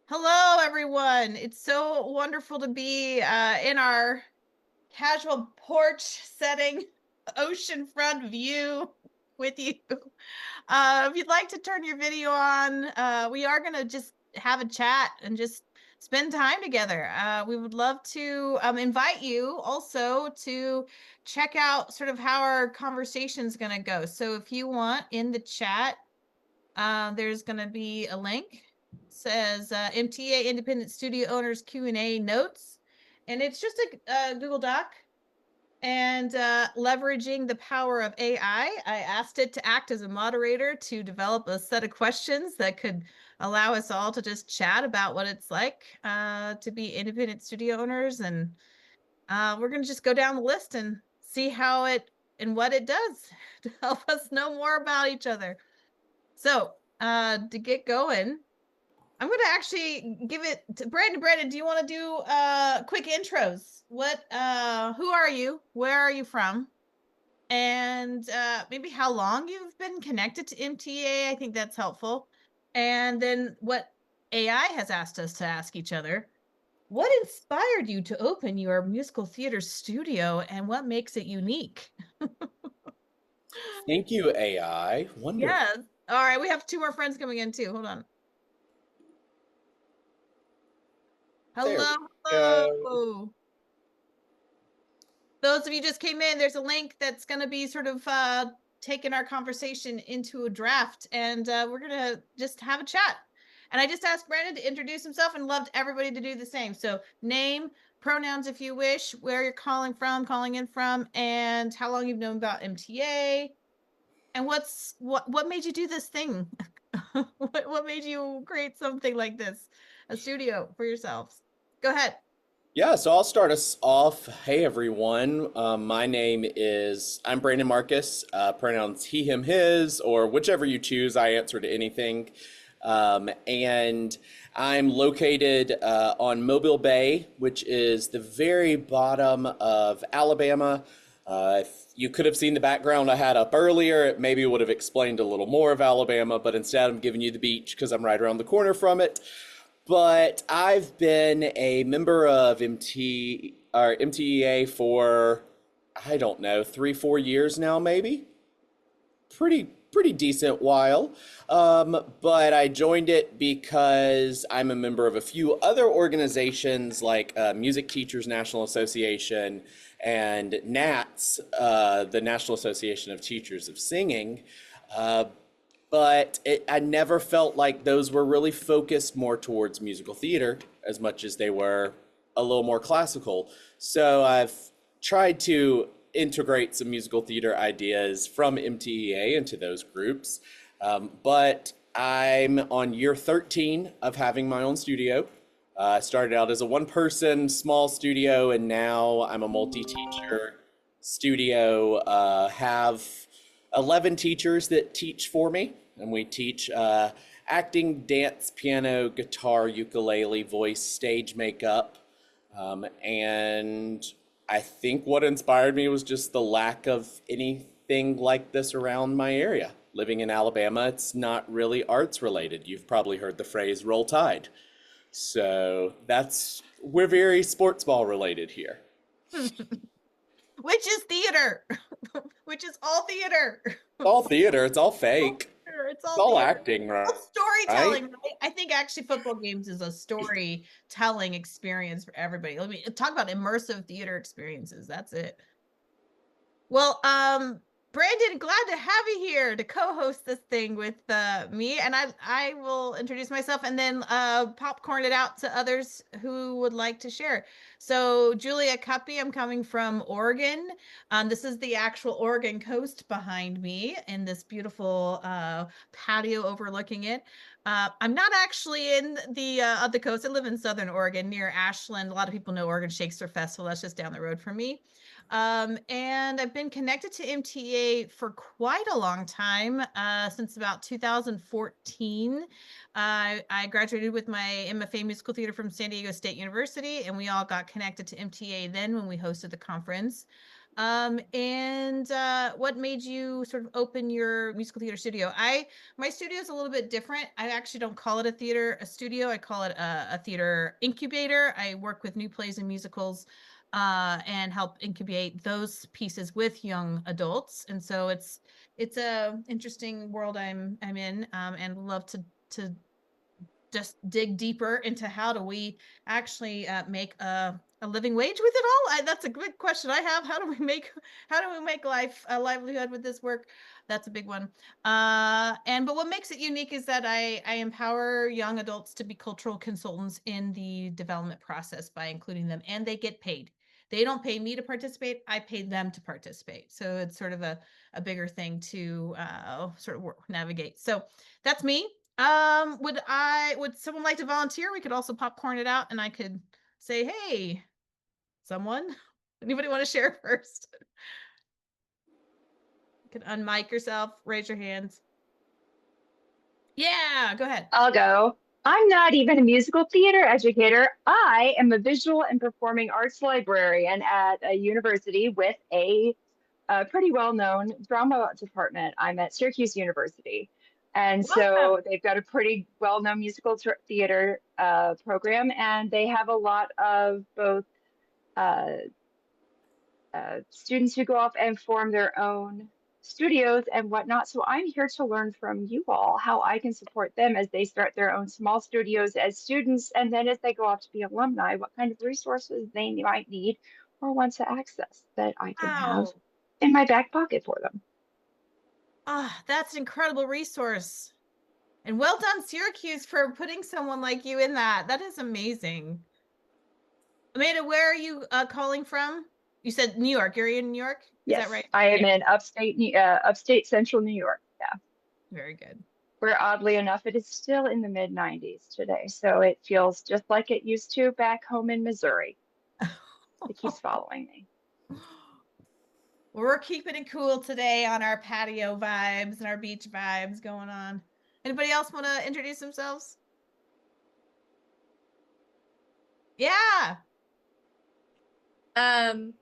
Hello, everyone. It's so wonderful to be in our casual porch setting, oceanfront view with you. If you'd like to turn your video on, we are going to just have a chat and just spend time together. We would love to invite you also to check out sort of how our conversation is going to go. So if you want in the chat, there's going to be a link. Says MTEA Independent Studio Owners Q&A Notes, and it's just a Google Doc. And leveraging the power of AI, I asked it to act as a moderator to develop a set of questions that could allow us all to just chat about what it's like to be independent studio owners. And we're going to just go down the list and see how it and what it does to help us know more about each other. So to get going, I'm going to actually give it to Brandon. Brandon, do you want to do quick intros? Who are you? Where are you from? And maybe how long you've been connected to MTEA. I think that's helpful. And then what AI has asked us to ask each other. What inspired you to open your musical theater studio and what makes it unique? Thank you, AI. Wonderful. Yes. All right. We have two more friends coming in too. Hold on. There Hello. we go. Hello. Those of you just came in, there's a link that's going to be sort of taking our conversation into a draft, and we're going to just have a chat. And I just asked Brandon to introduce himself and loved everybody to do the same. So name, pronouns if you wish, where you're calling from, calling in from, and how long you've known about MTEA, and what made you do this thing? What made you create something like this, a studio for yourselves? Go ahead. Yeah, so I'll start us off. Hey, everyone. I'm Brandon Marcus. Pronouns he, him, his, or whichever you choose. I answer to anything. And I'm located on Mobile Bay, which is the very bottom of Alabama. If you could have seen the background I had up earlier, it maybe would have explained a little more of Alabama, but instead I'm giving you the beach because I'm right around the corner from it. But I've been a member of MTEA for, I don't know, 3, 4 years now, maybe. Pretty decent while. But I joined it because I'm a member of a few other organizations like Music Teachers National Association and NATS, the National Association of Teachers of Singing. Uh, I never felt like those were really focused more towards musical theater as much as they were a little more classical. So I've tried to integrate some musical theater ideas from MTEA into those groups. But I'm on year 13 of having my own studio. I started out as a one-person small studio, and now I'm a multi-teacher studio. Have 11 teachers that teach for me, and we teach acting, dance, piano, guitar, ukulele, voice, stage makeup. And I think what inspired me was just the lack of anything like this around my area. Living in Alabama, it's not really arts related. You've probably heard the phrase roll tide. We're very sports ball related here. Which is theater, which is all theater. It's all theater, it's all fake. It's It's all all theater. acting, All right? storytelling, right? I think actually football games is a storytelling experience for everybody. Let me talk about immersive theater experiences. That's it. Well, Brandon, glad to have you here to co-host this thing with me, and I will introduce myself and then popcorn it out to others who would like to share. So, Julia Cuppy, I'm coming from Oregon. This is the actual Oregon coast behind me in this beautiful patio overlooking it. I'm not actually in the coast. I live in Southern Oregon near Ashland. A lot of people know Oregon Shakespeare Festival. That's just down the road from me. And I've been connected to MTEA for quite a long time, since about 2014. I graduated with my MFA musical theater from San Diego State University, and we all got connected to MTEA then when we hosted the conference. And what made you sort of open your musical theater studio? My studio is a little bit different. I actually don't call it a studio. I call it a theater incubator. I work with new plays and musicals, and help incubate those pieces with young adults. And so it's a interesting world I'm in, and love to just dig deeper into how do we actually make a living wage with it all. That's a good question I have. How do we make life a livelihood with this work? That's a big one. But what makes it unique is that I empower young adults to be cultural consultants in the development process by including them, and they get paid. They don't pay me to participate, I pay them to participate. So it's sort of a bigger thing to sort of navigate. So that's me. Would someone like to volunteer? We could also popcorn it out and I could say, hey, someone, anybody want to share first? You can unmic yourself, raise your hands. Yeah, go ahead. I'll go. I'm not even a musical theater educator. I am a visual and performing arts librarian at a university with a pretty well-known drama department. I'm at Syracuse University. And so Welcome. they've got a pretty well-known musical theater program, and they have a lot of both uh, students who go off and form their own studios and whatnot. So I'm here to learn from you all how I can support them as they start their own small studios as students, and then as they go off to be alumni, what kind of resources they might need or want to access that I can have Wow. in my back pocket for them. Ah, that's an incredible resource. And well done, Syracuse, for putting someone like you in that. That is amazing. Amanda, where are you calling from? You said New York. You're in New York? Is that Yes, right? I am Yeah, in upstate central New York. Yeah, very good. where oddly enough, it is still in the mid 90s today. So it feels just like it used to back home in Missouri. It keeps following me. We're keeping it cool today on our patio vibes and our beach vibes going on. Anybody else want to introduce themselves? Yeah. Um,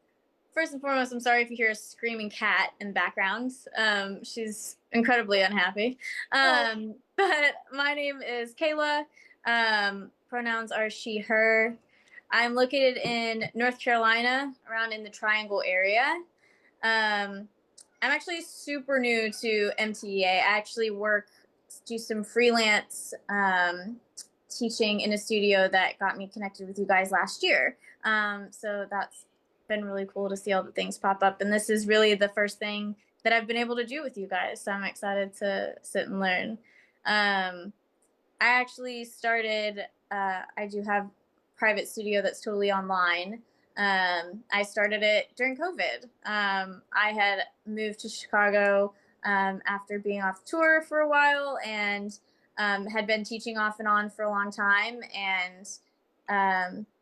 First and foremost, I'm sorry if you hear a screaming cat in the background. She's incredibly unhappy. Oh. But my name is Kayla. Pronouns are she, her. I'm located in North Carolina, around in the Triangle area. Um, I'm actually super new to MTEA. I actually do some freelance teaching in a studio that got me connected with you guys last year. So that's been really cool to see all the things pop up. And this is really the first thing that I've been able to do with you guys. So I'm excited to sit and learn. I actually started, I do have private studio that's totally online. I started it during COVID. I had moved to Chicago after being off tour for a while, and had been teaching off and on for a long time. And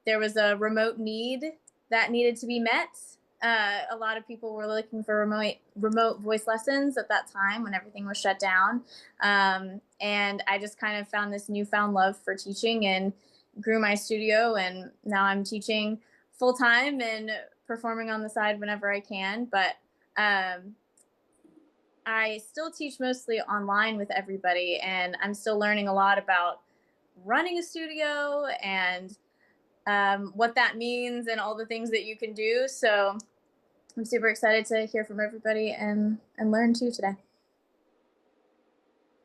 there was a remote need that needed to be met. A lot of people were looking for remote voice lessons at that time when everything was shut down. And I just kind of found this newfound love for teaching and grew my studio. And now I'm teaching full time and performing on the side whenever I can. But I still teach mostly online with everybody, and I'm still learning a lot about running a studio and what that means and all the things that you can do. So I'm super excited to hear from everybody and learn too today.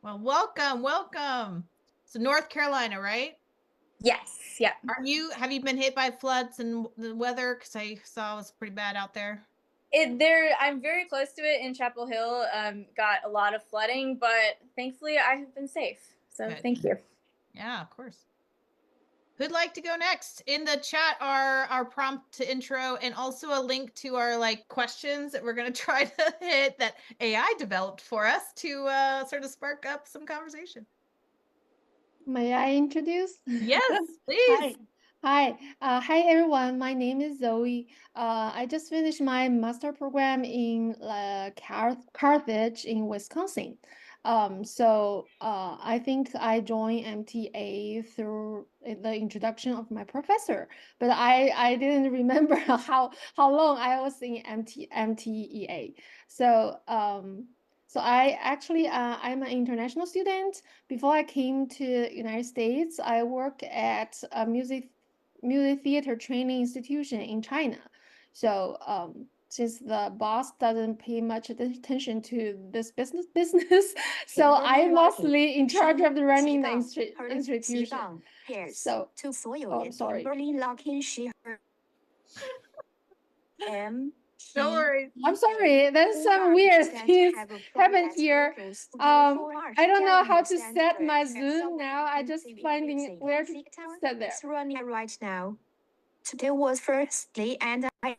Well, welcome. So North Carolina, right? Yes. Yeah. Have you been hit by floods and the weather? Because I saw it was pretty bad out there. I'm very close to it in Chapel Hill. Got a lot of flooding, but thankfully I have been safe. So Good. thank you. Yeah, of course. Who'd like to go next? In the chat are our prompt to intro and also a link to our questions that we're going to try to hit that AI developed for us to sort of spark up some conversation. May I introduce? Yes, please. Hi. Hi, everyone. My name is Zoe. I just finished my master program in Carthage in Wisconsin. I think I joined MTA through the introduction of my professor, but I didn't remember how long I was in MTEA. So I actually I'm an international student. Before I came to United States, I worked at a music theater training institution in China. So since the boss doesn't pay much attention to this business, so I'm mostly in charge of the running the institution. So, oh, sorry. No worries. I'm sorry, there's some weird things happen here. I don't know how to set my Zoom now. I just finding where to set there. Right now. Today was firstly, and I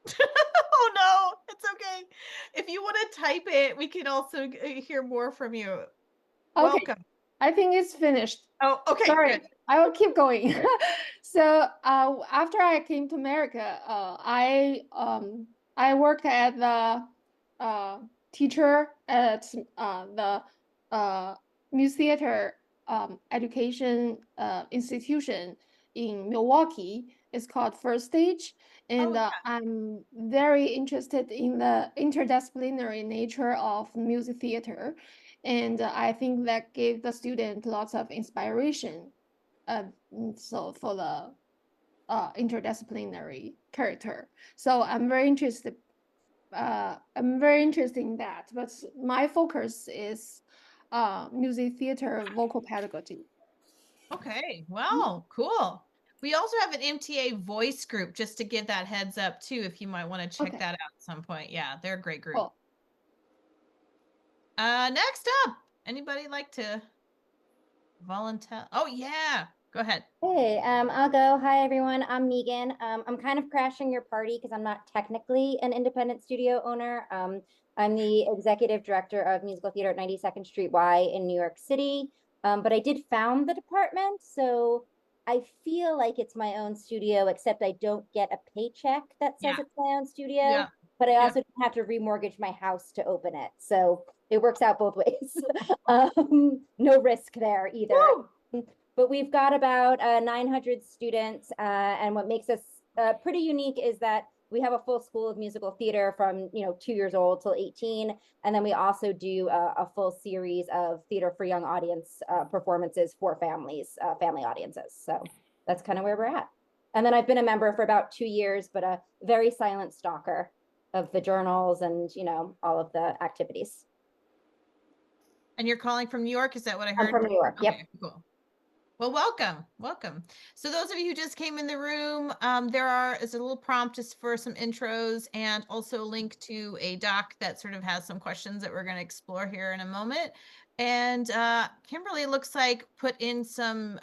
Oh no, it's okay. If you want to type it, we can also hear more from you. Okay. Welcome. I think it's finished. Oh, okay. Sorry, Good. I will keep going. So after I came to America, I worked at the teacher at the music theater education institution in Milwaukee. It's called First Stage, and yeah. I'm very interested in the interdisciplinary nature of music theater. And I think that gave the student lots of inspiration. So for the interdisciplinary character. So I'm very interested. I'm very interested in that. But my focus is music theater vocal pedagogy. Okay. Well, cool. We also have an MTA voice group, just to give that heads up too, if you might want to check that out at some point. Yeah, they're a great group. Cool. Next up, anybody like to volunteer? Oh yeah, go ahead. Hey, I'll go. Hi, everyone. I'm Megan. I'm kind of crashing your party because I'm not technically an independent studio owner. I'm the executive director of musical theater at 92nd Street Y in New York City. But I did found the department, so I feel like it's my own studio, except I don't get a paycheck that says it's my own studio. Yeah. But I also don't have to remortgage my house to open it. So it works out both ways. No risk there either. Woo! But we've got about 900 students, and what makes us pretty unique is that we have a full school of musical theater from 2 years old till 18, and then we also do a full series of theater for young audience performances for families, family audiences. So that's kind of where we're at. And then I've been a member for about 2 years, but a very silent stalker of the journals and all of the activities. And you're calling from New York? Is that what I heard? I'm from New York. Okay, Yep. cool. Well, welcome. So those of you who just came in the room, is a little prompt just for some intros, and also a link to a doc that sort of has some questions that we're going to explore here in a moment. And Kimberly looks like put in some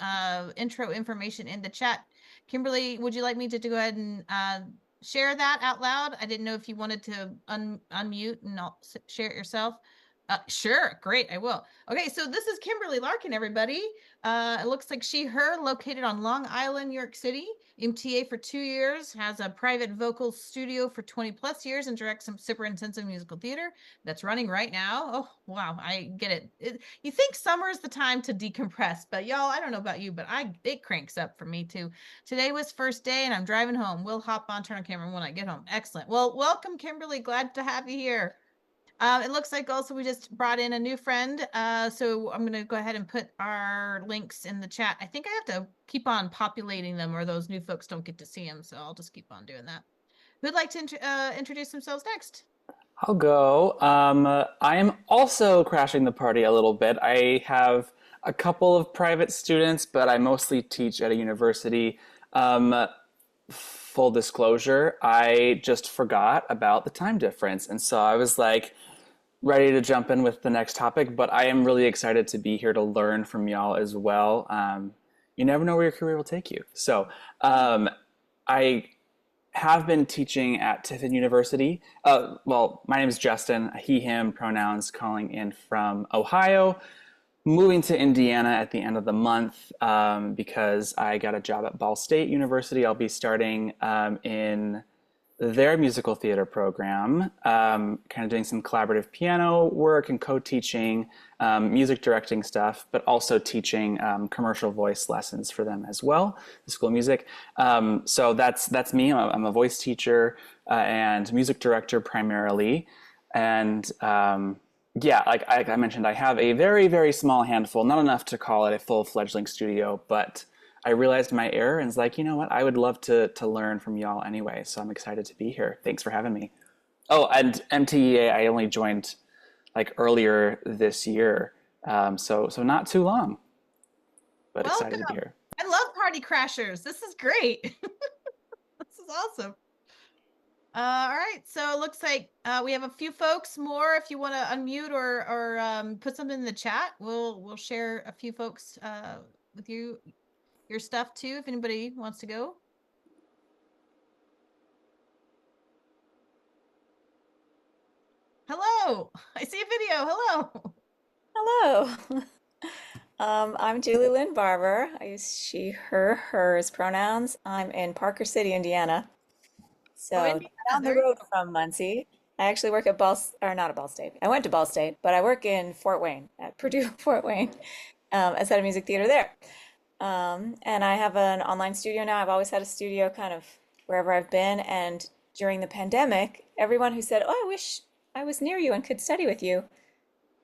intro information in the chat. Kimberly, would you like me to go ahead and share that out loud? I didn't know if you wanted to unmute and share it yourself. Sure. Great. I will. Okay. So this is Kimberly Larkin, everybody. It looks like her, located on Long Island, New York City, MTA for 2 years, has a private vocal studio for 20 plus years, and directs some super intensive musical theater that's running right now. Oh, wow. I get it. You think summer is the time to decompress, but y'all, I don't know about you, but it cranks up for me too. Today was first day and I'm driving home. We'll hop on, turn on camera when I get home. Excellent. Well, welcome, Kimberly. Glad to have you here. It looks like also we just brought in a new friend. So I'm going to go ahead and put our links in the chat. I think I have to keep on populating them or those new folks don't get to see them. So I'll just keep on doing that. Who'd like to introduce themselves next? I'll go. I am also crashing the party a little bit. I have a couple of private students, but I mostly teach at a university. Full disclosure, I just forgot about the time difference. And so I was like, ready to jump in with the next topic, but I am really excited to be here to learn from y'all as well. You never know where your career will take you. So I have been teaching at Tiffin University. Well, my name is Justin, he, him pronouns, calling in from Ohio, moving to Indiana at the end of the month because I got a job at Ball State University. I'll be starting in their musical theater program, kind of doing some collaborative piano work and co-teaching, music directing stuff, but also teaching commercial voice lessons for them as well, the School of Music. So that's me. I'm a voice teacher and music director primarily. And yeah, like I mentioned, I have a very, very small handful, not enough to call it a full-fledged studio, but I realized my error and was like, you know what? I would love to learn from y'all anyway. So I'm excited to be here. Thanks for having me. Oh, and MTEA, I only joined like earlier this year. So not too long, but excited to be here. I love party crashers. This is great. This is awesome. All right, so it looks like we have a few folks more. If you want to unmute or put something in the chat, we'll share a few folks with you, your stuff too, if anybody wants to go. Hello, I see a video. Hello. Hello. I'm Julie Lynn Barber. I use she, her, hers pronouns. I'm in Parker City, Indiana. So Indiana, down the there you road from Muncie. I actually work at or not at Ball State. I went to Ball State, but I work in Fort Wayne, at Purdue Fort Wayne, as head of music theater there. And I have an online studio now. I've always had a studio kind of wherever I've been. And during the pandemic, everyone who said, "Oh, I wish I was near you and could study with you,"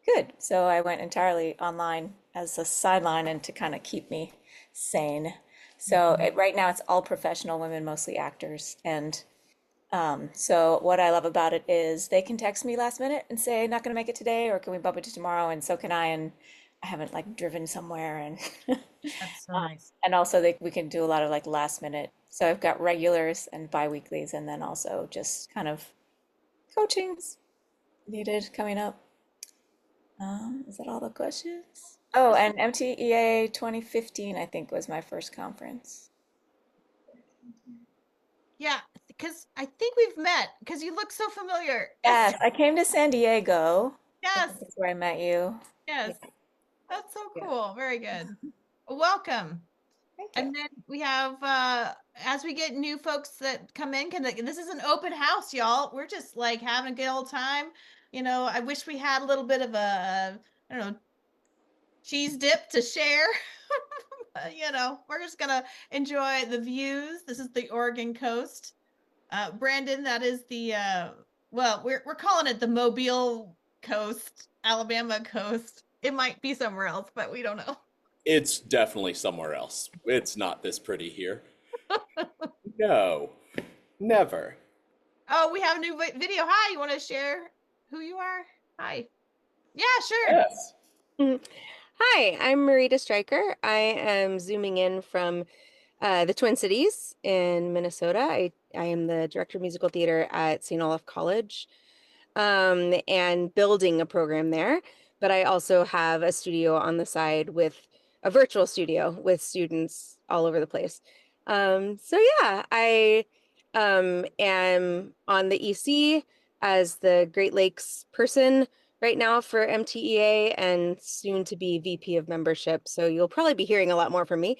good. So I went entirely online as a sideline and to kind of keep me sane. So right now it's all professional women, mostly actors. And so what I love about it is they can text me last minute and say, not going to make it today, or can we bump it to tomorrow? And so can I. And I haven't like driven somewhere. And That's so nice. and also we can do a lot of like last minute. So I've got regulars and bi-weeklies, and then also just kind of coachings needed coming up. Is that all the questions? Oh, and MTEA 2015, I think, was my first conference. Yeah, because I think we've met because you look so familiar. Yes, I came to San Diego. Yes. That's where I met you. Yes. Yeah. That's so cool. Very good. Welcome. Thank you. And then we have, as we get new folks that come in, this is an open house, y'all. We're just like having a good old time. You know, I wish we had a little bit of a, I don't know, cheese dip to share. You know, we're just gonna enjoy the views. This is the Oregon coast. Brandon, that is the, well, we're calling it the Mobile coast, Alabama coast. It might be somewhere else, but we don't know. It's definitely somewhere else. It's not this pretty here. No, never. Oh, we have a new video. Hi, you want to share who you are? Hi. Yeah, sure. Yes. Hi, I'm Marita Stryker. I am zooming in from the Twin Cities in Minnesota. I am the director of musical theater at St. Olaf College and building a program there. But I also have a studio on the side with a virtual studio with students all over the place. So yeah, I am on the EC as the Great Lakes person right now for MTEA and soon to be VP of membership. So you'll probably be hearing a lot more from me.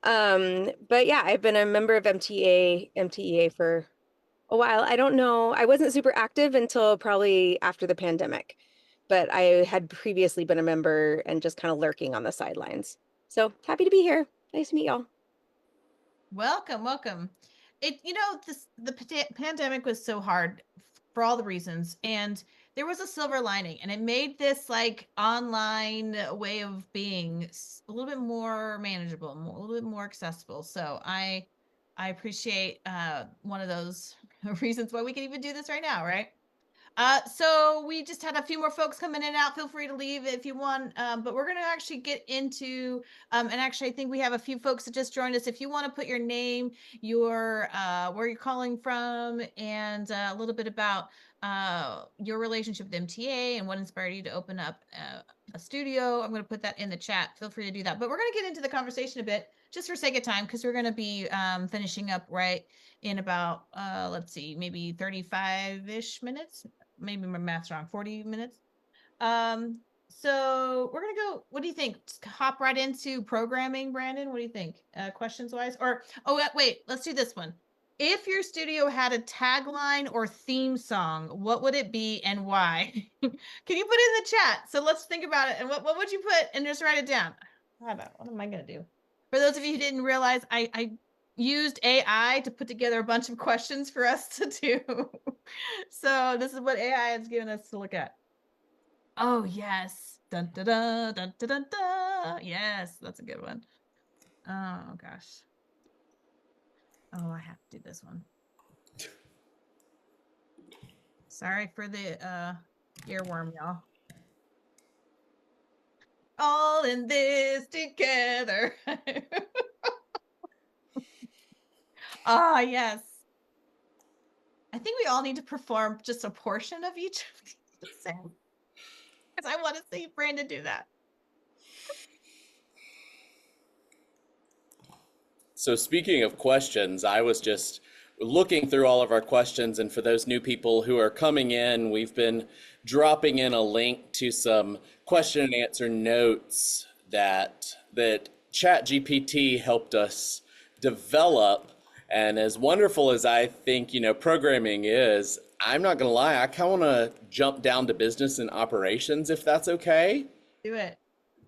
But yeah, I've been a member of MTEA for a while. I don't know. I wasn't super active until probably after the pandemic, but I had previously been a member and just kind of lurking on the sidelines. So happy to be here. Nice to meet y'all. Welcome, welcome. The pandemic was so hard for all the reasons, and there was a silver lining, and it made this like online way of being a little bit more manageable, a little bit more accessible. So I appreciate one of those reasons why we can even do this right now, right? So we just had a few more folks coming in and out. Feel free to leave if you want. But we're going to actually get into, and actually, I think we have a few folks that just joined us. If you want to put your name, your where you're calling from, and a little bit about your relationship with MTA and what inspired you to open up a studio, I'm going to put that in the chat. Feel free to do that. But we're going to get into the conversation a bit, just for sake of time, because we're going to be finishing up right in about, let's see, maybe 35-ish minutes. Maybe my math's wrong, 40 minutes. So we're gonna go, what do you think? Just hop right into programming, Brandon. What do you think? Questions wise? Or wait, let's do this one. if your studio had a tagline or theme song, what would it be and why? Can you put it in the chat? So let's think about it. And what would you put and just write it down? What am I going to do? For those of you who didn't realize, I used AI to put together a bunch of questions for us to do. So this is what AI has given us to look at. Oh, yes. Dun, dun, dun, dun, dun, dun, dun. Yes, that's a good one. Oh, gosh. Oh, I have to do this one. Sorry for the earworm, y'all. All in this together. Ah, yes. I think we all need to perform just a portion of each of these sounds. Because I want to see Brandon do that. So speaking of questions, I was just looking through all of our questions, and for those new people who are coming in, we've been dropping in a link to some question and answer notes that ChatGPT helped us develop. And as wonderful as I think, programming is, I'm not gonna lie, I kind of want to jump down to business and operations, if that's okay. Do it.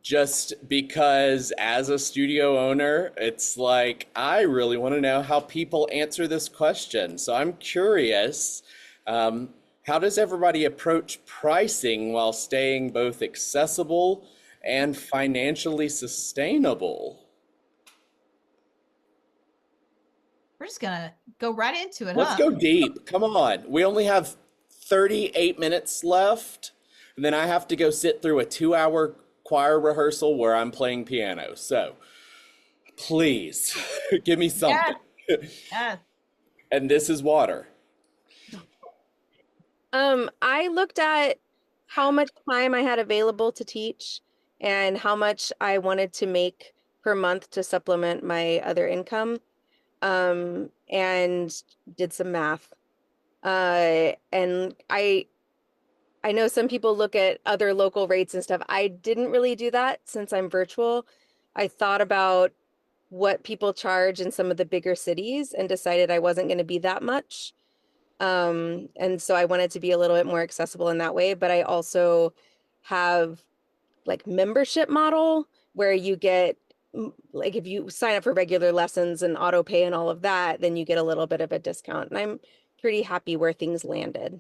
Just because as a studio owner, it's like, I really want to know how people answer this question. So I'm curious, how does everybody approach pricing while staying both accessible and financially sustainable? We're just going to go right into it, Let's go deep. Come on. We only have 38 minutes left, and then I have to go sit through a 2-hour choir rehearsal where I'm playing piano. So please give me something. Yes. And this is water. I looked at how much time I had available to teach and how much I wanted to make per month to supplement my other income, and did some math. And I know some people look at other local rates and stuff. I didn't really do that since I'm virtual. I thought about what people charge in some of the bigger cities and decided I wasn't going to be that much. And so I wanted to be a little bit more accessible in that way. But I also have like membership model where you get, like, if you sign up for regular lessons and auto pay and all of that, then you get a little bit of a discount. And I'm pretty happy where things landed.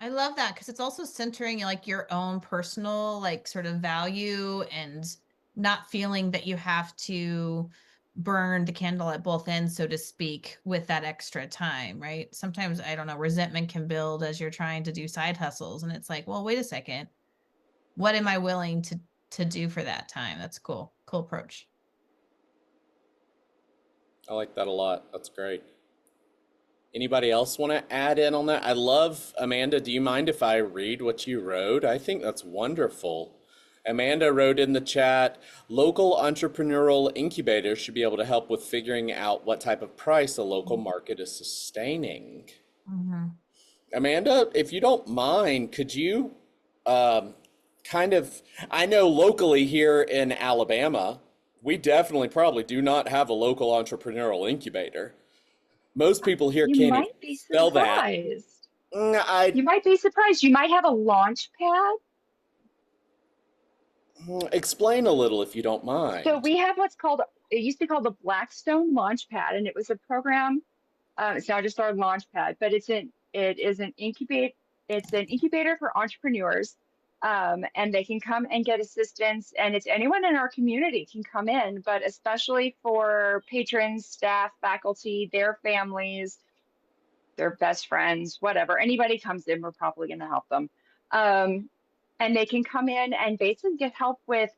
I love that because it's also centering like your own personal like sort of value and not feeling that you have to burn the candle at both ends, so to speak, with that extra time, right? Sometimes, I don't know, resentment can build as you're trying to do side hustles, and it's like, well, wait a second, what am I willing to do for that time? That's cool. Cool approach. I like that a lot. That's great. Anybody else want to add in on that? I love, Amanda, do you mind if I read what you wrote? I think that's wonderful. Amanda wrote in the chat, local entrepreneurial incubators should be able to help with figuring out what type of price a local market is sustaining. Mm-hmm. Amanda, if you don't mind, could you I know locally here in Alabama, we definitely probably do not have a local entrepreneurial incubator. Most people here You can't even might be spell that. surprised. You might be surprised. You might have a launch pad. Explain a little if you don't mind. So we have what's called, it used to be called the Blackstone Launch Pad, and it was a program. It's now just our launch pad, but it's an incubator for entrepreneurs. And they can come and get assistance, and it's anyone in our community can come in, but especially for patrons, staff, faculty, their families, their best friends, whatever. Anybody comes in, we're probably going to help them. And they can come in and basically get help with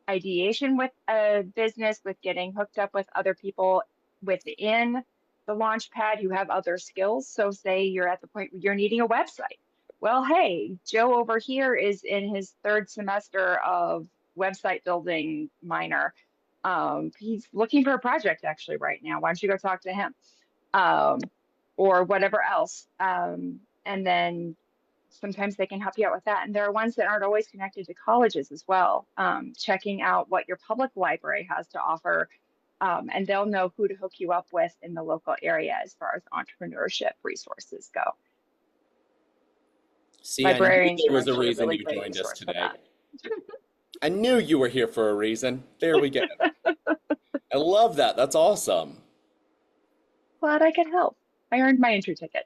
ideation with a business, with getting hooked up with other people within the launch pad who have other skills. So say you're at the point where you're needing a website. Well, hey, Joe over here is in his 3rd semester of website building minor. He's looking for a project actually right now. Why don't you go talk to him? Or whatever else. And then sometimes they can help you out with that. And there are ones that aren't always connected to colleges as well. Checking out what your public library has to offer. and they'll know who to hook you up with in the local area as far as entrepreneurship resources go. See, I knew Librarians there are was a actually a reason really you great joined us resource for today. that. I knew you were here for a reason. There we go. I love that. That's awesome. Glad I could help. I earned my entry ticket.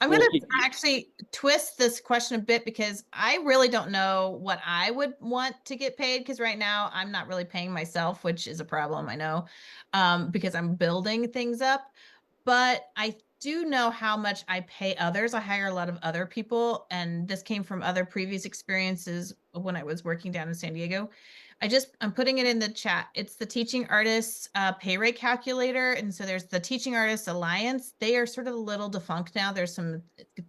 I'm going to actually twist this question a bit because I really don't know what I would want to get paid, because right now I'm not really paying myself, which is a problem, I know, because I'm building things up. But I do know how much I pay others. I hire a lot of other people, and this came from other previous experiences when I was working down in San Diego. I'm putting it in the chat. It's the Teaching Artists pay rate calculator. And so there's the Teaching Artists Alliance. They are sort of a little defunct now. There's some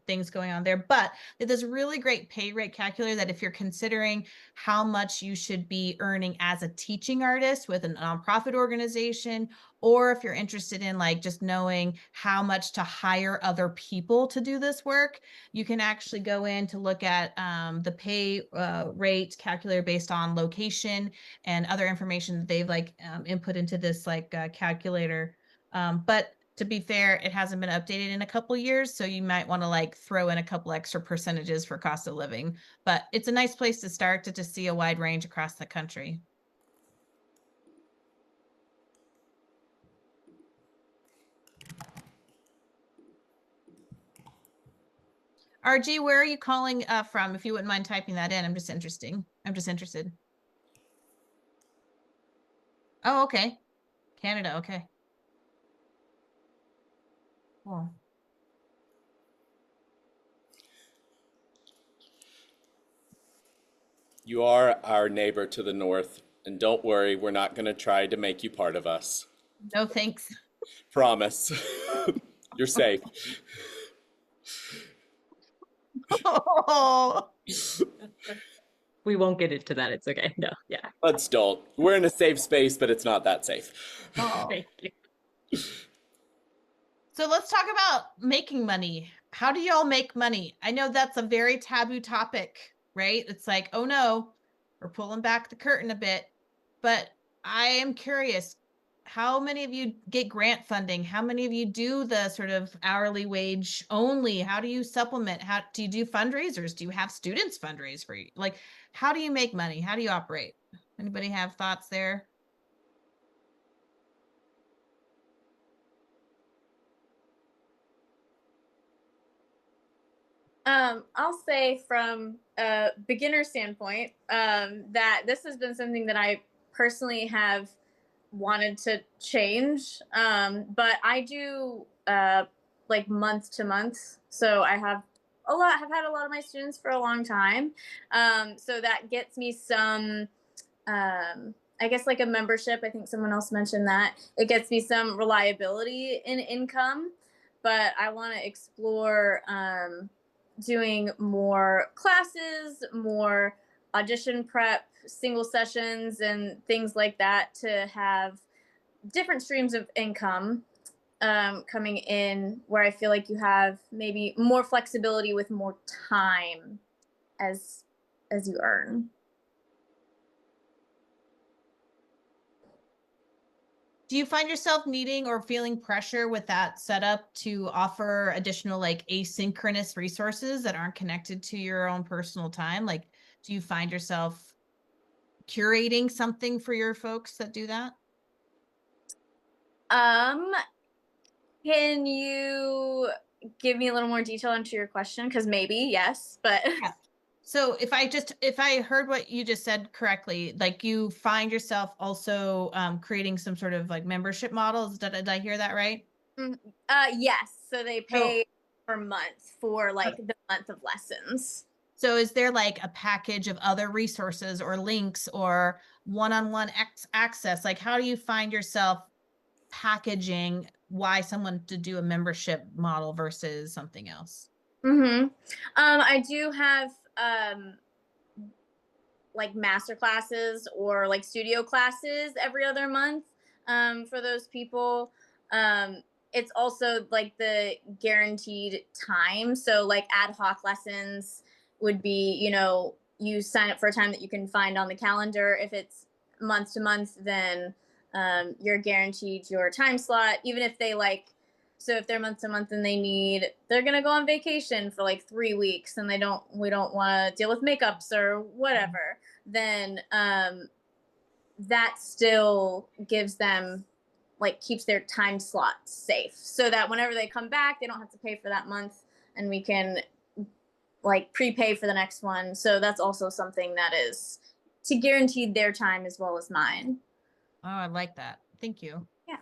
things going on there, but there's a really great pay rate calculator that if you're considering how much you should be earning as a teaching artist with a nonprofit organization, or if you're interested in like just knowing how much to hire other people to do this work, you can actually go in to look at the pay rate calculator based on location and other information that they've like input into this like calculator. But to be fair, it hasn't been updated in a couple years, so you might want to like throw in a couple extra percentages for cost of living. But it's a nice place to start to see a wide range across the country. RG, where are you calling from? If you wouldn't mind typing that in, I'm just interested. Oh, okay. Canada, okay. Cool. You are our neighbor to the north, and don't worry, we're not going to try to make you part of us. No, thanks. Promise. You're safe. Oh. We won't get into that. It's okay. No, yeah. Let's don't. We're in a safe space, but it's not that safe. Oh. Thank you. So let's talk about making money. How do y'all make money? I know that's a very taboo topic, right? It's like, oh no, we're pulling back the curtain a bit. But I am curious, how many of you get grant funding? How many of you do the sort of hourly wage only? How do you supplement? How do you do fundraisers? Do you have students fundraise for you? Like, how do you make money? How do you operate? Anybody have thoughts there? I'll say from a beginner standpoint, that this has been something that I personally have wanted to change. But I do like month to month. So I have had a lot of my students for a long time. So that gets me some, I guess like a membership. I think someone else mentioned that. It gets me some reliability in income, but I want to explore doing more classes, more audition prep, single sessions, and things like that to have different streams of income coming in, where I feel like you have maybe more flexibility with more time as you earn. Do you find yourself needing or feeling pressure with that setup to offer additional like asynchronous resources that aren't connected to your own personal time? Like, do you find yourself curating something for your folks that do that? Can you give me a little more detail into your question? Because maybe, yes, but yeah. So if I heard what you just said correctly, like you find yourself also creating some sort of like membership models. Did I hear that right? Yes. So they pay per month for like the month of lessons. So is there like a package of other resources or links or one-on-one access? Like how do you find yourself packaging why someone to do a membership model versus something else? I do have like master classes or like studio classes every other month for those people. It's also like the guaranteed time. So like ad hoc lessons would be, you know, you sign up for a time that you can find on the calendar. If it's month to month, then you're guaranteed your time slot, even if they so if they're month to month and they're gonna go on vacation for like 3 weeks and we don't want to deal with makeups or whatever, then that still gives them keeps their time slot safe, so that whenever they come back, they don't have to pay for that month, and we can prepay for the next one. So that's also something that is to guarantee their time as well as mine. Oh, I like that. Thank you. Yeah.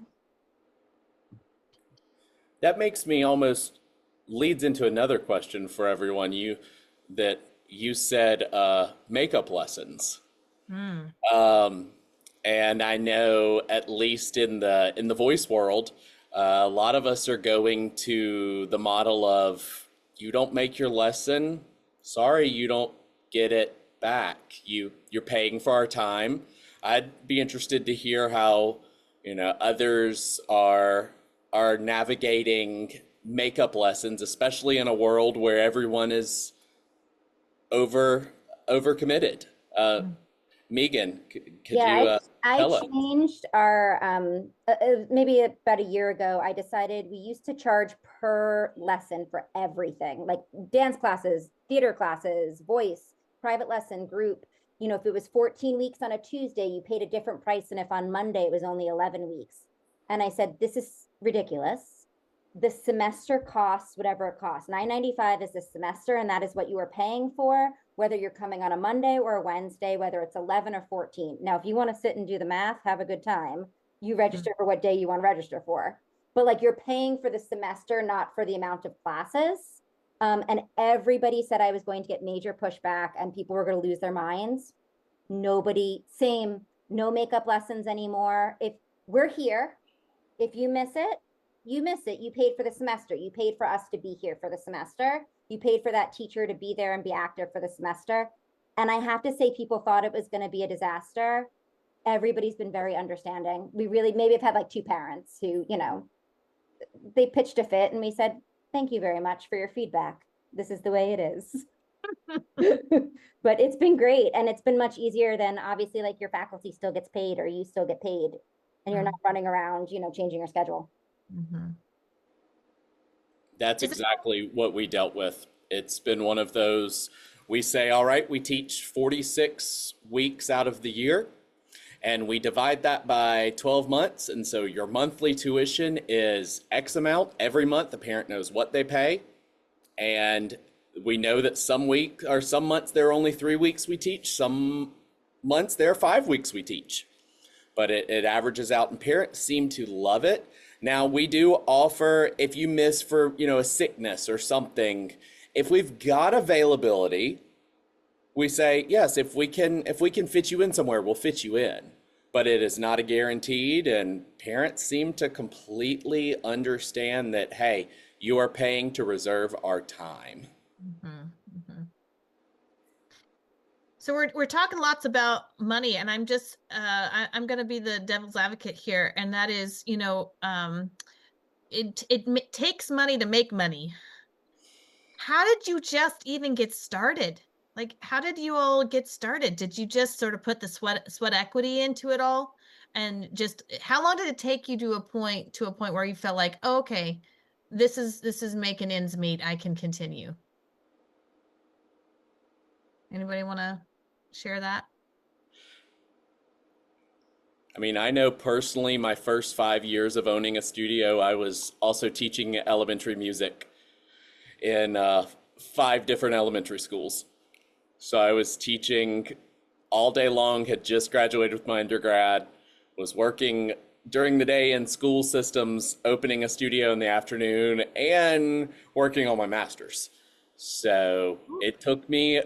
That makes me almost leads into another question for everyone. You said makeup lessons. And I know at least in the voice world, a lot of us are going to the model of, you don't make your lesson, sorry, you don't get it back. You're paying for our time. I'd be interested to hear how, others are navigating makeup lessons, especially in a world where everyone is overcommitted. Megan, could you I tell us? changed our maybe about a year ago. I decided we used to charge per lesson for everything, like dance classes, theater classes, voice, private lesson, group. If it was 14 weeks on a Tuesday, you paid a different price than if on Monday it was only 11 weeks. And I said, this is ridiculous. The semester costs whatever it costs. $9.95 is the semester, and that is what you are paying for, whether you're coming on a Monday or a Wednesday, whether it's 11 or 14. Now, if you want to sit and do the math, have a good time. You register for what day you want to register for. But you're paying for the semester, not for the amount of classes. And everybody said I was going to get major pushback and people were going to lose their minds. No makeup lessons anymore. If we're here, if you miss it, you miss it. You paid for the semester. You paid for us to be here for the semester. You paid for that teacher to be there and be active for the semester. And I have to say, people thought it was going to be a disaster. Everybody's been very understanding. We really maybe have had 2 parents who, they pitched a fit and we said, thank you very much for your feedback. This is the way it is. But it's been great. And it's been much easier than obviously your faculty still gets paid or you still get paid and you're not running around, changing your schedule. That's exactly what we dealt with. It's been one of those, we say, all right, we teach 46 weeks out of the year, and we divide that by 12 months. And so your monthly tuition is X amount. Every month, the parent knows what they pay. And we know that some months there are only 3 weeks we teach. Some months there are 5 weeks we teach. But it averages out, and parents seem to love it. Now, we do offer, if you miss for, a sickness or something, if we've got availability, we say, yes, if we can fit you in somewhere, we'll fit you in. But it is not a guaranteed, and parents seem to completely understand that, hey, you are paying to reserve our time. So we're talking lots about money, and I'm just I'm going to be the devil's advocate here, and that is, it takes money to make money. How did you just even get started? How did you all get started? Did you just sort of put the sweat equity into it all, and just how long did it take you to a point where you felt like, oh, okay, this is making ends meet, I can continue? Anybody want to share that? I mean, I know personally my first 5 years of owning a studio, I was also teaching elementary music in 5 different elementary schools. So I was teaching all day long, had just graduated with my undergrad, was working during the day in school systems, opening a studio in the afternoon, and working on my master's. So it took me,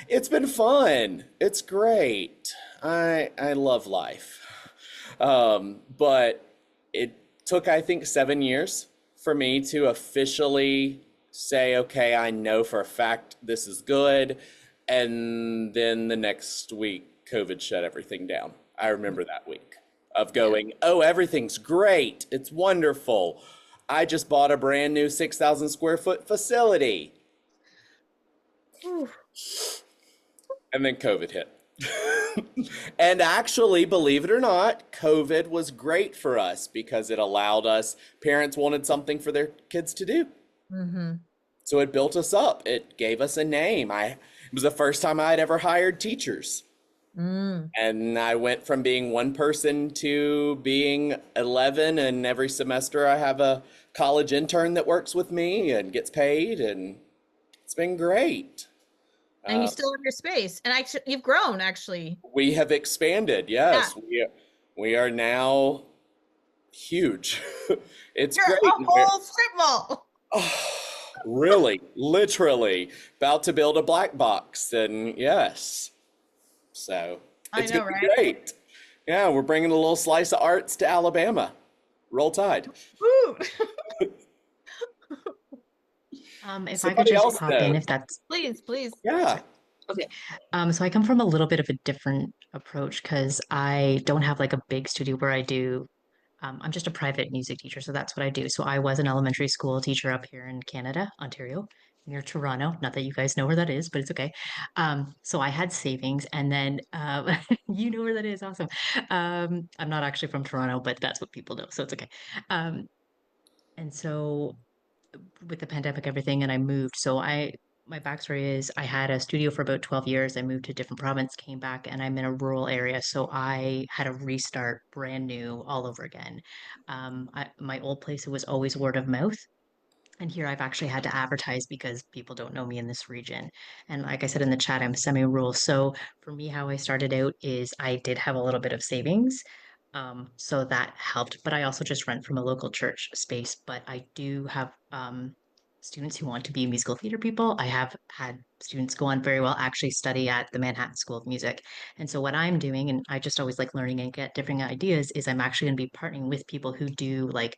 it's been fun. It's great. I love life. But it took, I think, 7 years for me to officially say, okay, I know for a fact this is good. And then the next week, COVID shut everything down. I remember that week of going, oh, everything's great. It's wonderful. I just bought a brand new 6,000 square foot facility. And then COVID hit. And actually, believe it or not, COVID was great for us because it allowed us, parents wanted something for their kids to do. Mm-hmm. So it built us up. It gave us a name. It was the first time I had ever hired teachers. Mm. And I went from being one person to being 11, and every semester I have a college intern that works with me and gets paid, and it's been great. And you still have your space, and actually, you've grown actually. We have expanded. Yes, we are now huge. It's You're great. a whole strip mall. Really, literally about to build a black box, and yes, so I it's know, gonna be right? great. Yeah, we're bringing a little slice of arts to Alabama. Roll Tide. Woo! If I could Somebody just else pop in, knows. if that's Please, please. Yeah. okay. So I come from a little bit of a different approach because I don't have like a big studio where I do. I'm just a private music teacher, so that's what I do. So I was an elementary school teacher up here in Canada, Ontario, near Toronto. Not that you guys know where that is, but it's okay. So I had savings, and then you know where that is. Awesome. I'm not actually from Toronto, but that's what people know, so it's okay. Um, and so with the pandemic, everything, and I moved. My backstory is I had a studio for about 12 years. I moved to a different province, came back, and I'm in a rural area. So I had to restart brand new all over again. My old place, it was always word of mouth. And here I've actually had to advertise because people don't know me in this region. And like I said in the chat, I'm semi-rural. So for me, how I started out is I did have a little bit of savings. So that helped. But I also just rent from a local church space. But I do have students who want to be musical theater people. I have had students go on very well, actually study at the Manhattan School of Music. And so what I'm doing, and I just always like learning and get different ideas, is I'm actually going to be partnering with people who do like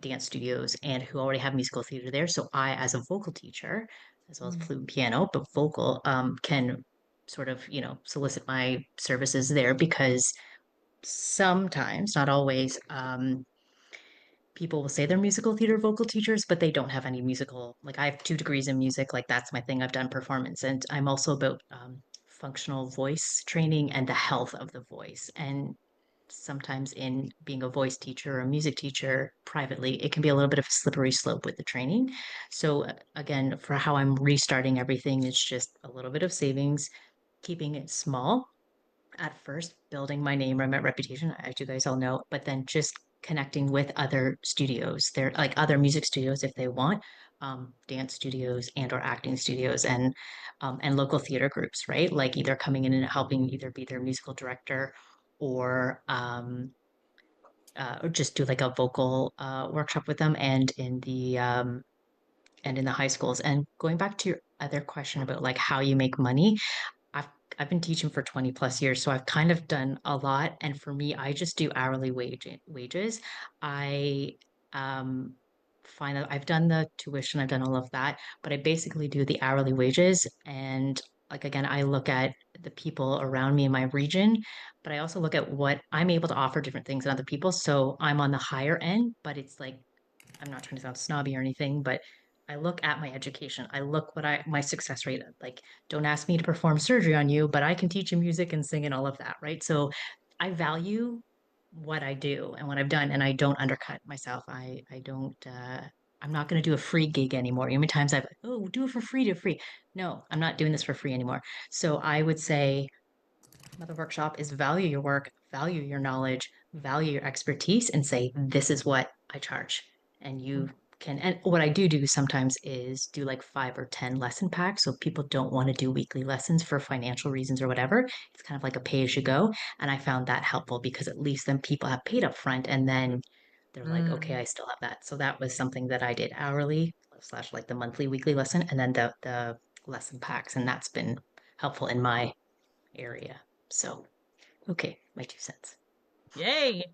dance studios and who already have musical theater there. So I, as a vocal teacher, as well as flute and piano, but vocal, can sort of, solicit my services there because sometimes, not always, people will say they're musical theater vocal teachers, but they don't have any musical. Like I have 2 degrees in music, like that's my thing. I've done performance, and I'm also about functional voice training and the health of the voice. And sometimes in being a voice teacher or a music teacher privately, it can be a little bit of a slippery slope with the training. So again, for how I'm restarting everything, it's just a little bit of savings, keeping it small at first, building my name or my reputation, as you guys all know, but then just connecting with other studios. They're like other music studios if they want, dance studios and or acting studios and local theater groups, right? Like either coming in and helping either be their musical director or or just do like a vocal workshop with them and in the high schools. And going back to your other question about like how you make money, I've I've been teaching for 20 plus years, so I've kind of done a lot. And for me, I just do hourly wages. I find that I've done the tuition, I've done all of that, but I basically do the hourly wages. And like again, I look at the people around me in my region, but I also look at what I'm able to offer different things than other people. So I'm on the higher end, but it's like I'm not trying to sound snobby or anything, but I look at my education. I look what my success rate, like, don't ask me to perform surgery on you, but I can teach you music and sing and all of that, right? So I value what I do and what I've done, and I don't undercut myself. I don't I'm not going to do a free gig anymore. How many times I've like, oh, do it for free, do it free. No, I'm not doing this for free anymore. So I would say another workshop is value your work, value your knowledge, value your expertise, and say, this is what I charge. And you can, and what I do sometimes is do like 5 or 10 lesson packs. So if people don't want to do weekly lessons for financial reasons or whatever, it's kind of like a pay as you go. And I found that helpful because at least then people have paid up front and then they're like, okay, I still have that. So that was something that I did hourly slash like the monthly, weekly lesson, and then the lesson packs. And that's been helpful in my area. So, okay, my 2 cents. Yay.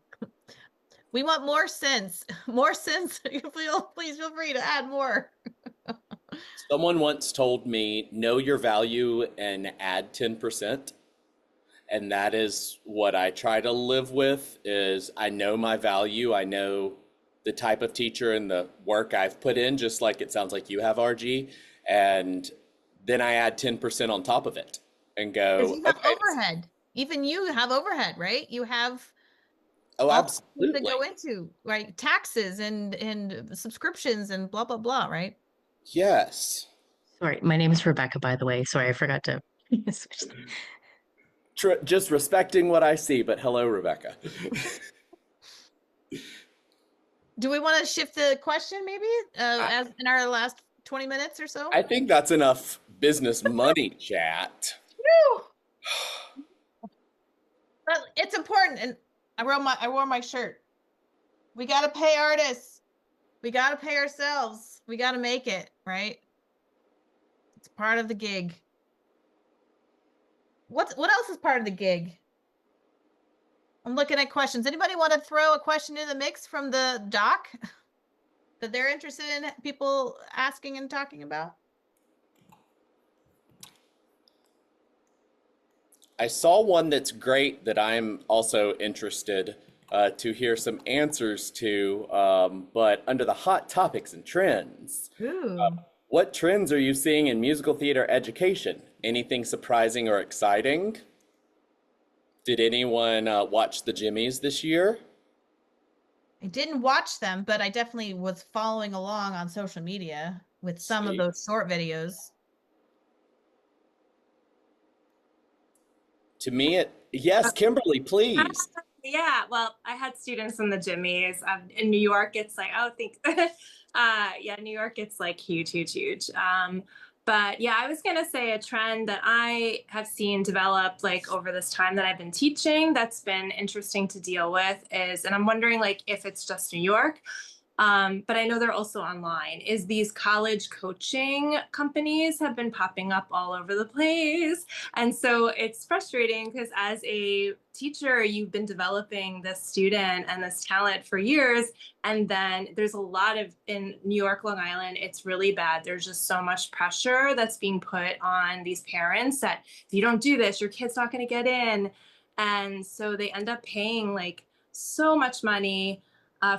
We want more cents. More cents. Please feel free to add more. Someone once told me, know your value and add 10%. And that is what I try to live with is I know my value. I know the type of teacher and the work I've put in, just like it sounds like you have, RG. And then I add 10% on top of it and Because go, you have okay, overhead. Even you have overhead, right? You have oh, all the things that absolutely. go into, right? Taxes and subscriptions and blah, blah, blah, right? Yes. Sorry, my name is Rebecca, by the way. Sorry, I forgot to switch. Just respecting what I see, but hello, Rebecca. Do we want to shift the question maybe as in our last 20 minutes or so? I think that's enough business money chat. Woo! But it's important, and I wore my shirt. We got to pay artists. We got to pay ourselves. We got to make it, right? It's part of the gig. What else is part of the gig? I'm looking at questions. Anybody want to throw a question in the mix from the doc that they're interested in people asking and talking about? I saw one that's great that I'm also interested to hear some answers to, but under the hot topics and trends. Ooh. What trends are you seeing in musical theater education? Anything surprising or exciting? Did anyone watch the Jimmies this year? I didn't watch them, but I definitely was following along on social media with some of those short videos. To me, yes, Kimberly, please. Yeah, well, I had students in the Jimmies. In New York, it's like, yeah, New York, it's like huge, huge, huge. But yeah, I was gonna say a trend that I have seen develop like over this time that I've been teaching that's been interesting to deal with is, and I'm wondering like if it's just New York, but I know they're also online, is these college coaching companies have been popping up all over the place. And so it's frustrating because as a teacher, you've been developing this student and this talent for years. And then there's a lot of, in New York, Long Island, it's really bad. There's just so much pressure that's being put on these parents that if you don't do this, your kid's not going to get in. And so they end up paying like so much money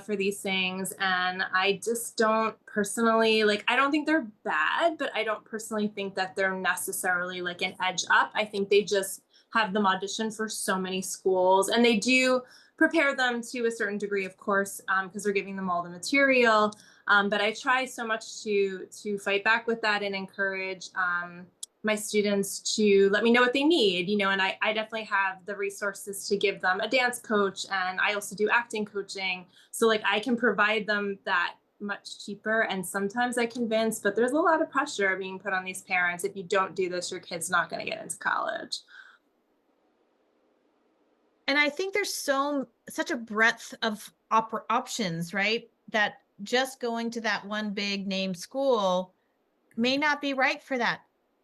for these things. And I just don't personally, like, I don't think they're bad, but I don't personally think that they're necessarily like an edge up. I think they just have them audition for so many schools, and they do prepare them to a certain degree, of course, because they're giving them all the material. But I try so much to fight back with that and encourage my students to let me know what they need, you know, and I definitely have the resources to give them a dance coach, and I also do acting coaching. So like I can provide them that much cheaper. And sometimes I convince, but there's a lot of pressure being put on these parents. If you don't do this, your kid's not going to get into college. And I think there's such a breadth of options, right? That just going to that one big name school may not be right for that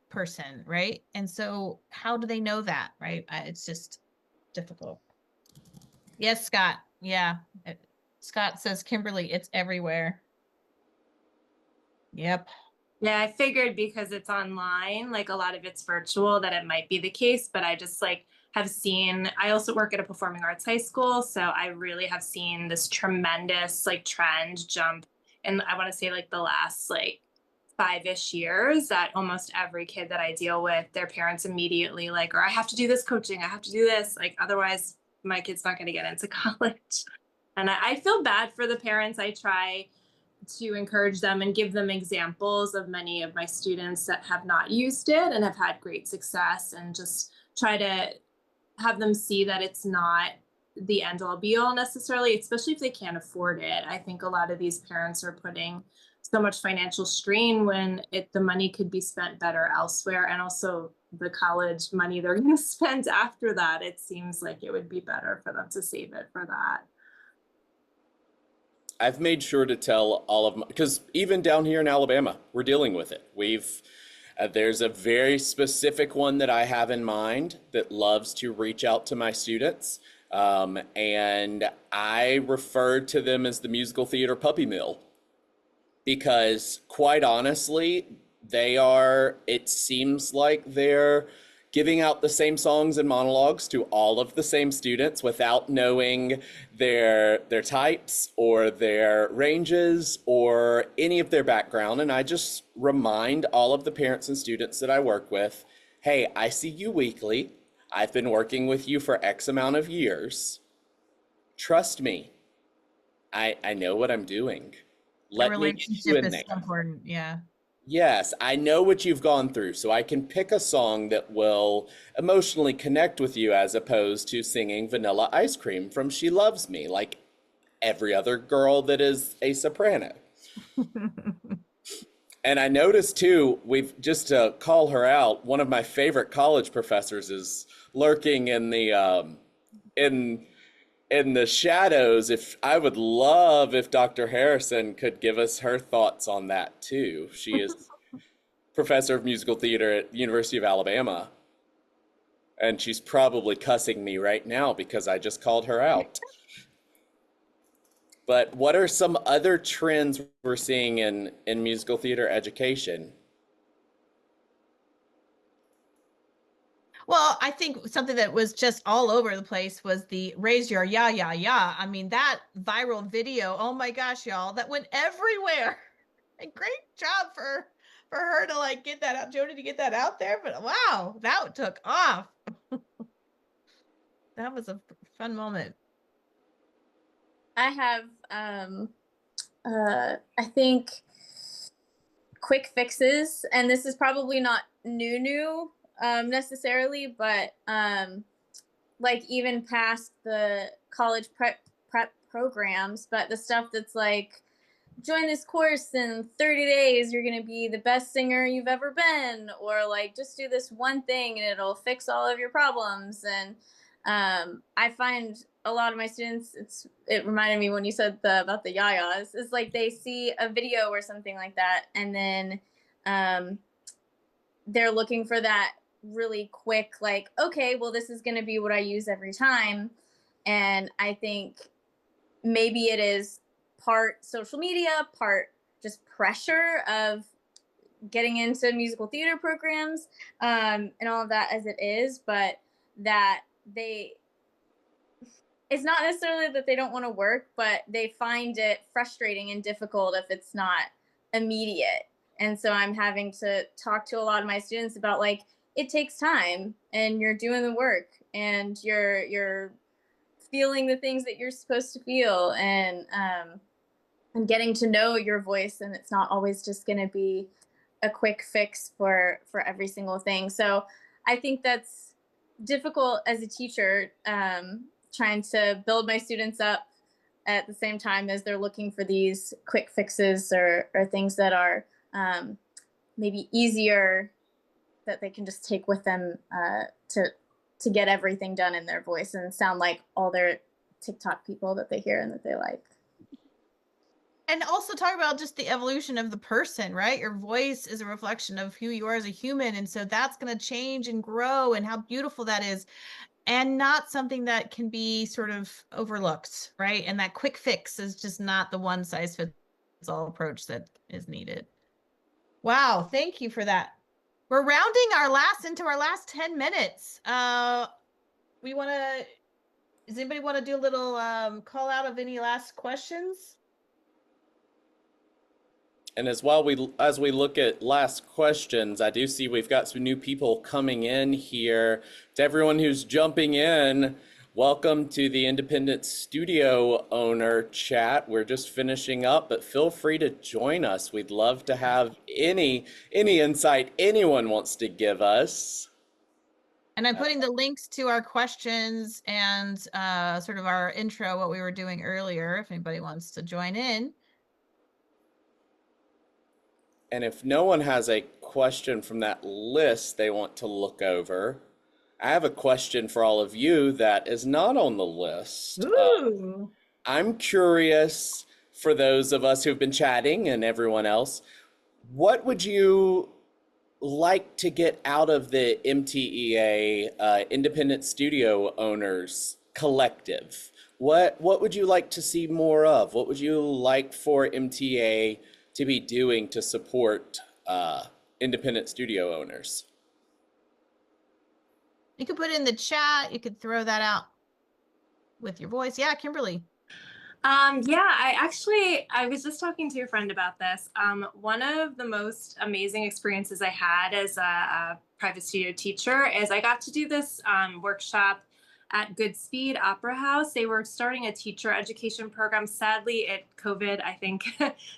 person, right? And so how do they know that, right? It's just difficult. Yes, Scott. Yeah. Scott says, Kimberly, it's everywhere. Yep. Yeah, I figured because it's online, like a lot of it's virtual, that it might be the case, but I just like have seen, I also work at a performing arts high school, so I really have seen this tremendous like trend jump in, I want to say like the last like 5-ish years, that almost every kid that I deal with, their parents immediately like, or I have to do this coaching, I have to do this, like otherwise my kid's not going to get into college. And I feel bad for the parents. I try to encourage them and give them examples of many of my students that have not used it and have had great success, and just try to have them see that it's not the end all be all necessarily, especially if they can't afford it. I think a lot of these parents are putting so much financial strain when the money could be spent better elsewhere, and also the college money they're going to spend after that. It seems like it would be better for them to save it for that. I've made sure to tell all of my, because even down here in Alabama, we're dealing with it. There's a very specific one that I have in mind that loves to reach out to my students. And I refer to them as the musical theater puppy mill, because quite honestly, it seems like they're giving out the same songs and monologues to all of the same students without knowing their types or their ranges or any of their background. And I just remind all of the parents and students that I work with, hey, I see you weekly. I've been working with you for X amount of years. Trust me, I know what I'm doing. The Let me get you relationship in is there. so important. Yeah. Yes, I know what you've gone through, so I can pick a song that will emotionally connect with you as opposed to singing Vanilla Ice Cream from She Loves Me, like every other girl that is a soprano. And I noticed too, we've just to call her out, one of my favorite college professors is lurking in the in the shadows. If I would love if Dr. Harrison could give us her thoughts on that too. She is professor of musical theater at the University of Alabama. And she's probably cussing me right now because I just called her out. But what are some other trends we're seeing in musical theater education? Well, I think something that was just all over the place was the raise your ya ya ya. I mean, that viral video, oh my gosh, y'all, that went everywhere. And great job for her to like get that out, Jody, to get that out there. But wow, that took off. That was a fun moment. I have I think quick fixes, and this is probably not new necessarily, but like even past the college prep programs, but the stuff that's like, join this course in 30 days, you're going to be the best singer you've ever been, or like just do this one thing and it'll fix all of your problems. And I find a lot of my students, it reminded me when you said about the yayas, is like they see a video or something like that, and then they're looking for that really quick, like, okay, well, this is going to be what I use every time. And I think maybe it is part social media, part just pressure of getting into musical theater programs, and all of that as it is, but that it's not necessarily that they don't want to work, but they find it frustrating and difficult if it's not immediate. And so I'm having to talk to a lot of my students about, like, it takes time and you're doing the work and you're feeling the things that you're supposed to feel, and getting to know your voice, and it's not always just going to be a quick fix for every single thing. So I think that's difficult as a teacher, trying to build my students up at the same time as they're looking for these quick fixes or things that are maybe easier that they can just take with them to get everything done in their voice and sound like all their TikTok people that they hear and that they like. And also talk about just the evolution of the person, right? Your voice is a reflection of who you are as a human. And so that's going to change and grow, and how beautiful that is. And not something that can be sort of overlooked, right? And that quick fix is just not the one size fits all approach that is needed. Wow, thank you for that. We're rounding into our last 10 minutes. We want to, does anybody want to do a little call out of any last questions? And as we look at last questions, I do see we've got some new people coming in here. To everyone who's jumping in, welcome to the Independent Studio Owner Chat. We're just finishing up, but feel free to join us. We'd love to have any insight anyone wants to give us. And I'm putting the links to our questions and sort of our intro, what we were doing earlier, if anybody wants to join in. And if no one has a question from that list they want to look over, I have a question for all of you that is not on the list. I'm curious, for those of us who've been chatting and everyone else, what would you like to get out of the MTEA Independent Studio Owners Collective? What would you like to see more of? What would you like for MTEA to be doing to support independent studio owners? You could put it in the chat. You could throw that out with your voice. Yeah, Kimberly. Yeah, I was just talking to a friend about this. One of the most amazing experiences I had as a private studio teacher is I got to do this workshop at Goodspeed Opera House. They were starting a teacher education program. Sadly, COVID, I think,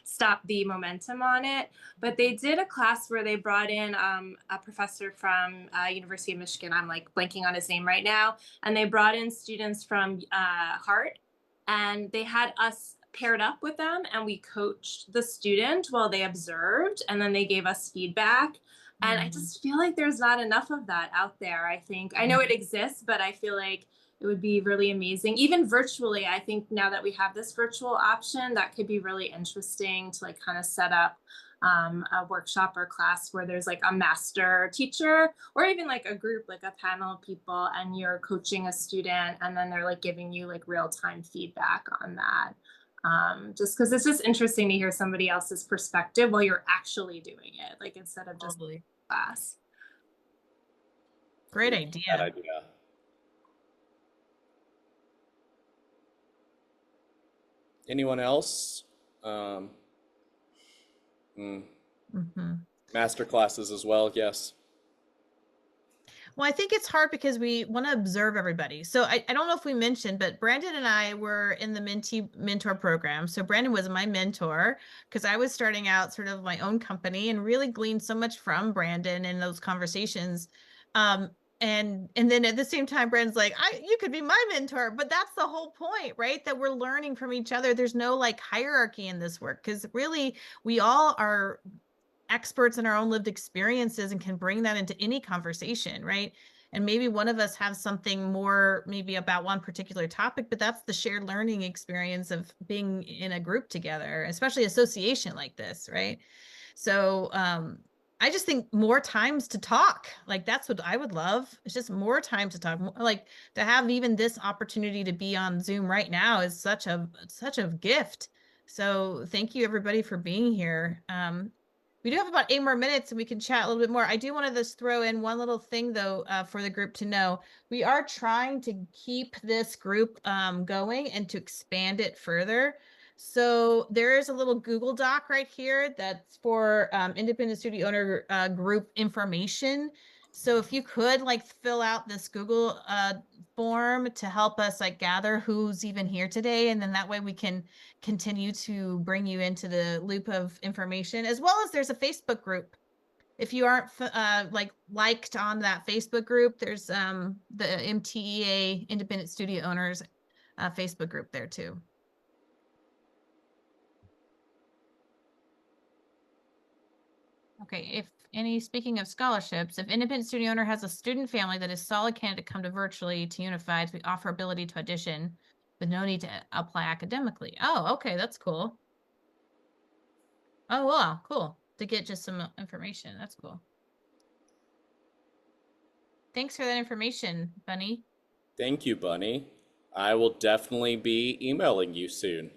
stopped the momentum on it. But they did a class where they brought in a professor from University of Michigan. I'm like blanking on his name right now. And they brought in students from Hart, and they had us paired up with them, and we coached the student while they observed, and then they gave us feedback. And I just feel like there's not enough of that out there. I think I know it exists, but I feel like it would be really amazing. Even virtually, I think now that we have this virtual option, that could be really interesting to like kind of set up a workshop or class where there's like a master teacher or even like a group, like a panel of people, and you're coaching a student, and then they're like giving you like real-time feedback on that. Just because it's just interesting to hear somebody else's perspective while you're actually doing it, like instead of just class. Great idea. That idea. Anyone else? Master classes as well, yes. Well, I think it's hard because we want to observe everybody. So I don't know if we mentioned, but Brandon and I were in the Mentee mentor program. So Brandon was my mentor because I was starting out sort of my own company and really gleaned so much from Brandon in those conversations. And then at the same time, Brandon's like, you could be my mentor, but that's the whole point, right? That we're learning from each other. There's no like hierarchy in this work because really we all are experts in our own lived experiences and can bring that into any conversation, right? And maybe one of us has something more maybe about one particular topic, but that's the shared learning experience of being in a group together, especially association like this, right? So I just think more times to talk, like that's what I would love. It's just more time to talk, like to have even this opportunity to be on Zoom right now is such a gift. So thank you everybody for being here. We do have about 8 more minutes and we can chat a little bit more. I do want to just throw in one little thing though, for the group to know. We are trying to keep this group going and to expand it further. So there is a little Google Doc right here that's for independent studio owner group information. So if you could like fill out this Google form to help us like gather who's even here today, and then that way we can continue to bring you into the loop of information, as well as there's a Facebook group. If you aren't liked on that Facebook group, there's the MTEA Independent Studio Owners Facebook group there too. Okay, speaking of scholarships, if independent studio owner has a student family that is solid candidate come to virtually to Unified, we offer ability to audition with no need to apply academically. Oh, okay, that's cool. Oh, wow, cool. To get just some information. That's cool. Thanks for that information, Bunny. Thank you, Bunny. I will definitely be emailing you soon.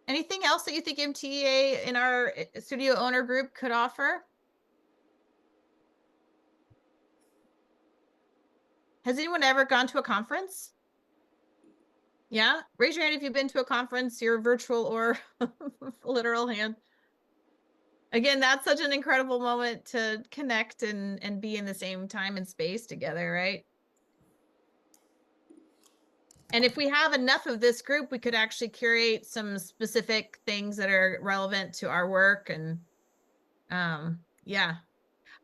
Anything else that you think MTEA in our studio owner group could offer? Has anyone ever gone to a conference? Yeah, raise your hand if you've been to a conference, your virtual or literal hand. Again, that's such an incredible moment to connect and be in the same time and space together, right? And if we have enough of this group, we could actually curate some specific things that are relevant to our work. And yeah,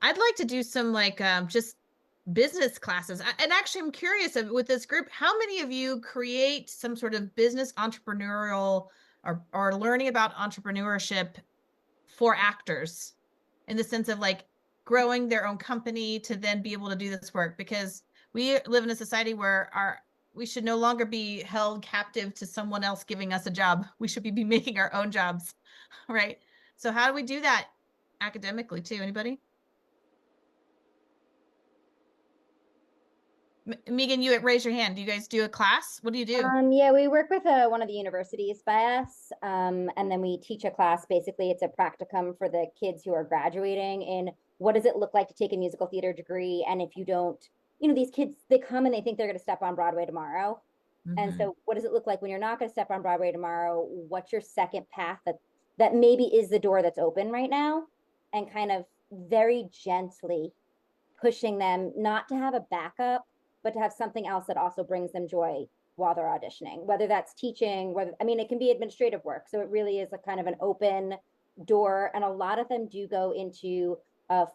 I'd like to do some like just business classes. And actually, I'm curious with this group, how many of you create some sort of business entrepreneurial or learning about entrepreneurship for actors in the sense of like growing their own company to then be able to do this work? Because we live in a society where we should no longer be held captive to someone else giving us a job. We should be making our own jobs, right? So how do we do that academically too? Anybody? Megan, you raise your hand. Do you guys do a class? What do you do? Yeah, we work with one of the universities by us, and then we teach a class. Basically, it's a practicum for the kids who are graduating in what does it look like to take a musical theater degree. And if you don't, these kids, they come and they think they're going to step on Broadway tomorrow. And so what does it look like when you're not going to step on Broadway tomorrow? What's your second path that that maybe is the door that's open right now, and kind of very gently pushing them not to have a backup, but to have something else that also brings them joy while they're auditioning, whether that's teaching, whether, I mean, it can be administrative work. So it really is a kind of an open door. And a lot of them do go into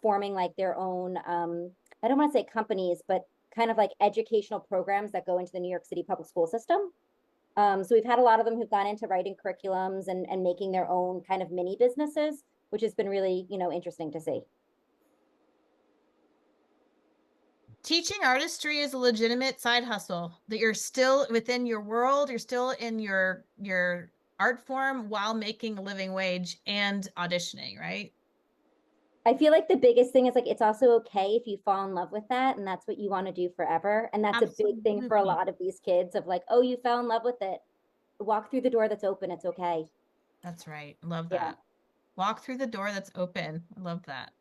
forming like their own, I don't want to say companies, but kind of like educational programs that go into the New York City public school system. So we've had a lot of them who've gone into writing curriculums and making their own kind of mini businesses, which has been really, you know, interesting to see. Teaching artistry is a legitimate side hustle, that you're still within your world, you're still in your art form while making a living wage and auditioning, right? I feel like the biggest thing is like it's also okay if you fall in love with that and that's what you want to do forever. And that's a big thing for a lot of these kids of like, oh, you fell in love with it. Walk through the door that's open. It's okay. That's right. Love Yeah. that. Walk through the door that's open. I love that.